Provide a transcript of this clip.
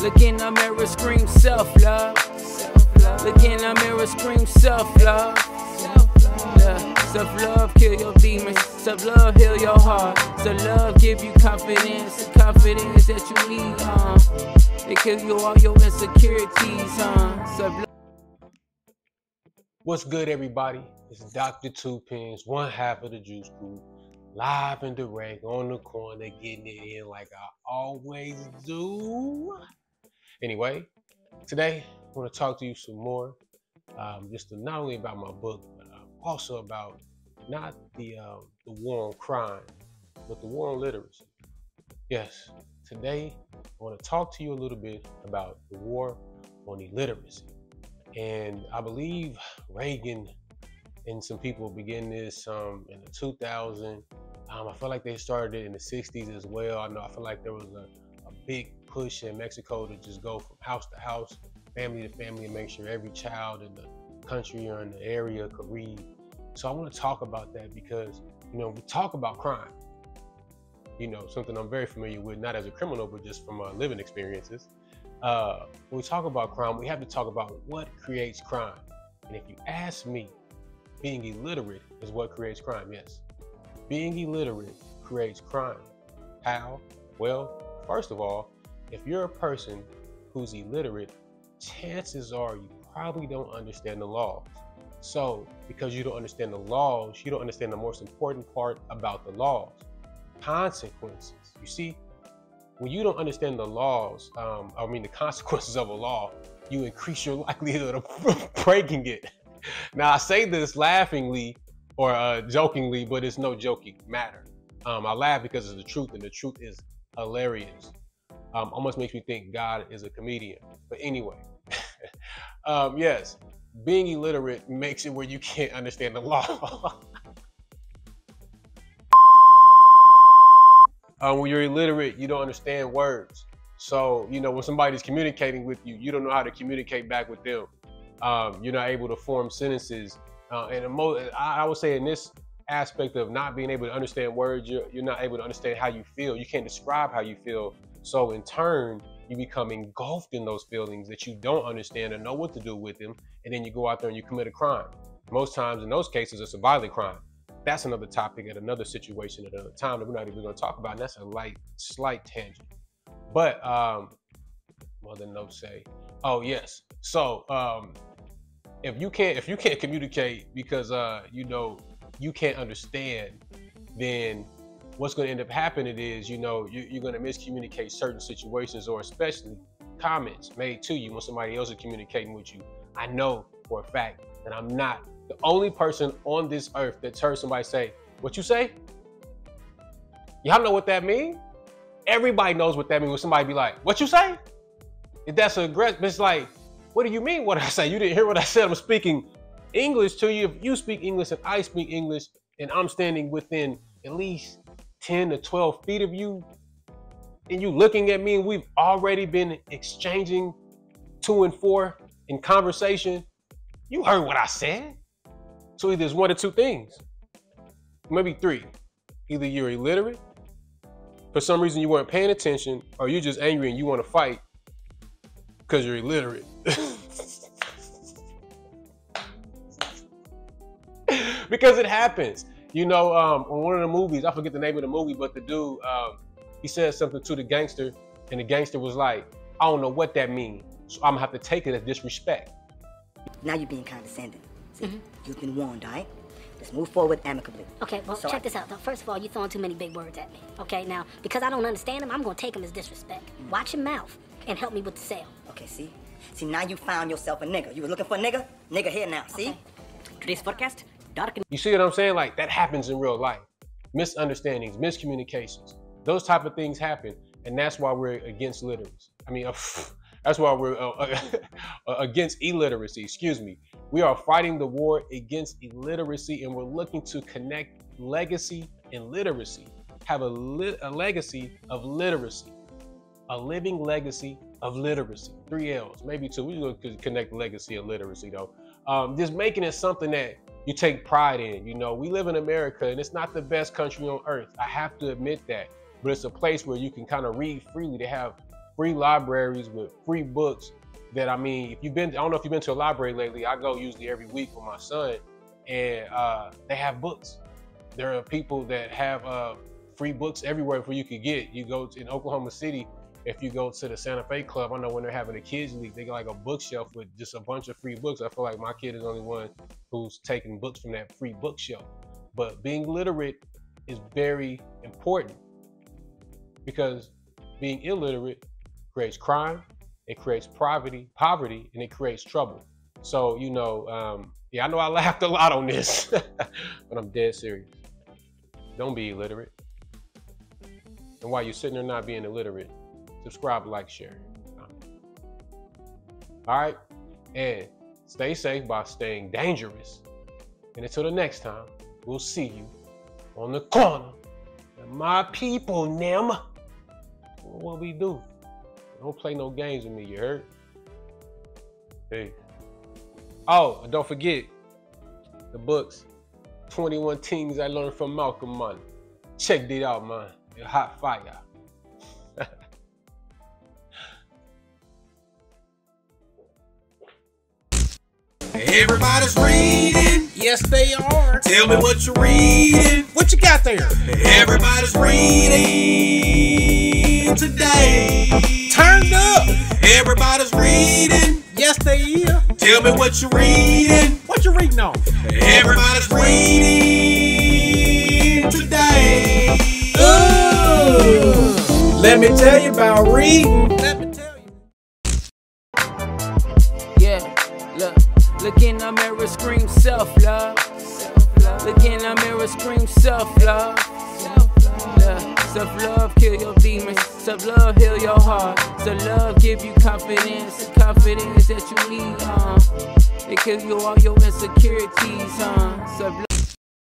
Look in the mirror, scream self-love. Look in the mirror, scream self-love. Self-love, kill your demons. Self-love, heal your heart. Self-love, give you confidence. The confidence that you need, it kill you all your insecurities, Self-love. What's good, everybody? It's Dr. Tuepenz, one half of the Juice Group, live and direct on the corner, getting it in like I always do. Anyway, today I want to talk to you some more, just not only about my book, but also about not the war on crime, but the war on literacy. Yes, today I want to talk to you a little bit about the war on illiteracy. And I believe Reagan and some people began this in the 2000s. I feel like they started it in the 60s as well. I feel like there was a big push in Mexico to just go from house to house, family to family, and make sure every child in the country or in the area could read. So I want to talk about that because, we talk about crime. Something I'm very familiar with, not as a criminal, but just from living experiences. When we talk about crime, we have to talk about what creates crime. And if you ask me, being illiterate is what creates crime. Yes, being illiterate creates crime. How? Well, first of all, if you're a person who's illiterate, chances are you probably don't understand the laws. So because you don't understand the laws, you don't understand the most important part about the laws: consequences. You see, when you don't understand the laws, the consequences of a law, you increase your likelihood of breaking it. Now, I say this laughingly or jokingly, but it's no joking matter. I laugh because it's the truth, and the truth is hilarious. Almost makes me think God is a comedian. But anyway, yes, being illiterate makes it where you can't understand the law. When you're illiterate, you don't understand words. So, when somebody's communicating with you, you don't know how to communicate back with them. You're not able to form sentences. And I would say in this aspect of not being able to understand words, you're not able to understand how you feel. You can't describe how you feel. So in turn, you become engulfed in those feelings that you don't understand and know what to do with them. And then you go out there and you commit a crime. Most times in those cases, it's a violent crime. That's another topic at another situation at another time that we're not even going to talk about. And that's a slight tangent. But mother no say, oh yes. So if you can't communicate because you can't understand, then what's going to end up happening is you're going to miscommunicate certain situations, or especially comments made to you when somebody else is communicating with you. I know for a fact that I'm not the only person on this earth that's heard somebody say, "What you say?" Y'all know what that means? Everybody knows what that means when somebody be like, "What you say?" If that's aggressive, it's like, what do you mean what I say? You didn't hear what I said. I'm speaking English to you. If you speak English and I speak English and I'm standing within at least 10 to 12 feet of you and you looking at me and we've already been exchanging 2 and 4 in conversation, you heard what I said. So either it's one or two things, maybe three. Either you're illiterate, for some reason you weren't paying attention, or you're just angry and you want to fight because you're illiterate. Because it happens. On one of the movies, I forget the name of the movie, but the dude, he said something to the gangster, and the gangster was like, "I don't know what that means, so I'm gonna have to take it as disrespect." Now you're being condescending. See, you've been warned, all right? Let's move forward amicably. Okay, well, check this out. First of all, you're throwing too many big words at me. Okay, now, because I don't understand them, I'm gonna take them as disrespect. Watch your mouth and help me with the sale. Okay, see? See, now you found yourself a nigga. You were looking for a nigga? Nigga here now, see? Okay. Today's forecast, dark and... You see what I'm saying? Like, that happens in real life. Misunderstandings, miscommunications. Those type of things happen, and that's why we're against literacy. That's why we're against illiteracy, excuse me. We are fighting the war against illiteracy, and we're looking to connect legacy and literacy. Have a legacy of literacy, a living legacy of literacy. 3 L's, maybe 2. We're going to connect legacy and literacy though. Just making it something that you take pride in. We live in America, and it's not the best country on earth. I have to admit that, but it's a place where you can kind of read freely. They have free libraries with free books that, I mean, if you've been, I don't know if you've been to a library lately. I go usually every week with my son, and they have books. There are people that have free books everywhere where you could get. You go in Oklahoma City, if you go to the Santa Fe Club, I know when they're having a kids league, they got like a bookshelf with just a bunch of free books. I feel like my kid is the only one who's taking books from that free bookshelf. But being literate is very important, because being illiterate creates crime, it creates poverty, and it creates trouble. So, you know, yeah, I know I laughed a lot on this, but I'm dead serious. Don't be illiterate. And while you're sitting there not being illiterate, subscribe, like, share. All right, and stay safe by staying dangerous. And until the next time, we'll see you on the corner. And my people, them, what we do. Don't play no games with me, you heard? Hey. Oh, and don't forget the books, 21 Things I Learned from Malcolm, man. Check it out, man. It's hot fire. Everybody's reading. Yes, they are. Tell me what you're reading. What you got there? Everybody's reading today. Turned up. Everybody's reading. Yes, they is. Tell me what you're reading. What you reading on? Everybody's reading today. Ooh. Let me tell you about reading. Let me tell you. Yeah, look in the mirror, scream self-love. Look in the mirror, scream self-love. Self-love, kill your demons. Self-love, heal your heart. Self-love, give you confidence. The confidence that you need, it kills you all your insecurities, Self-love.